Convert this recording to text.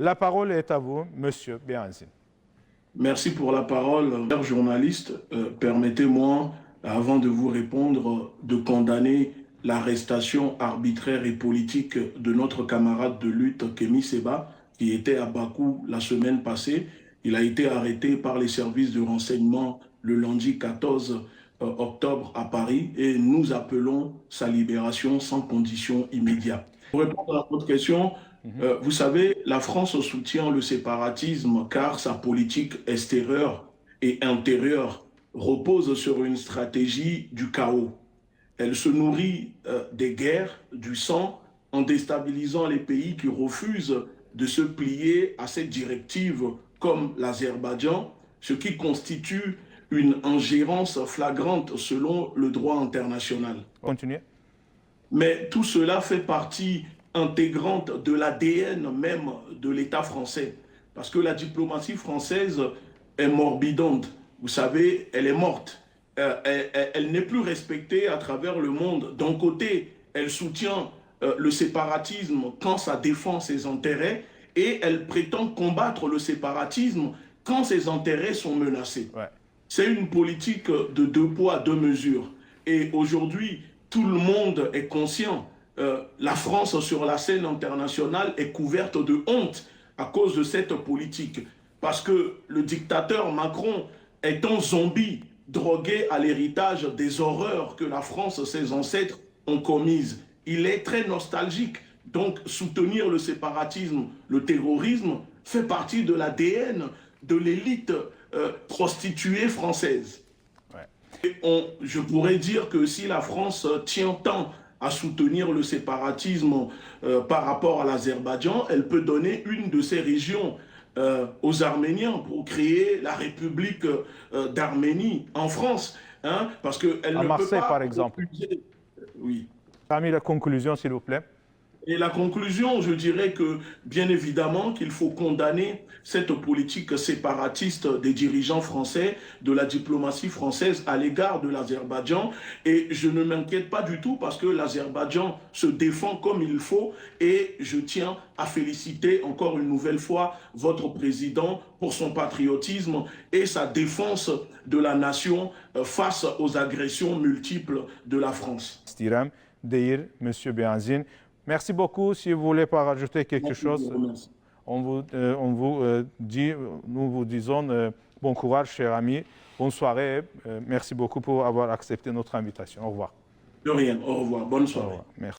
La parole est à vous, Monsieur Béhanzine. Merci pour la parole. Cher journaliste, permettez-moi, avant de vous répondre, de condamner l'arrestation arbitraire et politique de notre camarade de lutte, Kémy Séba, qui était à Bakou la semaine passée. Il a été arrêté par les services de renseignement le lundi 14 octobre à Paris et nous appelons sa libération sans condition immédiate. Pour répondre à votre question, vous savez, la France soutient le séparatisme car sa politique extérieure et intérieure repose sur une stratégie du chaos. Elle se nourrit des guerres, du sang, en déstabilisant les pays qui refusent de se plier à cette directive comme l'Azerbaïdjan, ce qui constitue une ingérence flagrante selon le droit international. Continuez. Mais tout cela fait partie intégrante de l'ADN même de l'État français. Parce que la diplomatie française est morbidante. Vous savez, elle est morte. Elle n'est plus respectée à travers le monde. D'un côté, elle soutient le séparatisme quand ça défend ses intérêts et elle prétend combattre le séparatisme quand ses intérêts sont menacés. Ouais. C'est une politique de deux poids, deux mesures. Et aujourd'hui, tout le monde est conscient. La France sur la scène internationale est couverte de honte à cause de cette politique. Parce que le dictateur Macron est un zombie drogué à l'héritage des horreurs que la France, ses ancêtres, ont commises. Il est très nostalgique. Donc soutenir le séparatisme, le terrorisme, fait partie de l'ADN de l'élite prostituée française. Ouais. Je pourrais dire que si la France tient tant à soutenir le séparatisme par rapport à l'Azerbaïdjan, elle peut donner une de ces régions aux Arméniens pour créer la République d'Arménie en France. Hein, parce qu'elle ne Marseille, peut pas par exemple. refuser. Oui. Parmi la conclusion, s'il vous plaît. Et la conclusion, je dirais que, bien évidemment, qu'il faut condamner cette politique séparatiste des dirigeants français, de la diplomatie française à l'égard de l'Azerbaïdjan. Et je ne m'inquiète pas du tout parce que l'Azerbaïdjan se défend comme il faut. Et je tiens à féliciter encore une nouvelle fois votre président pour son patriotisme et sa défense de la nation face aux agressions multiples de la France. Dire, Monsieur Béhanzine. Merci beaucoup. Si vous voulez pas rajouter quelque chose, nous vous disons bon courage, cher ami. Bonne soirée. Merci beaucoup pour avoir accepté notre invitation. Au revoir. De rien. Au revoir. Bonne soirée. Au revoir. Merci.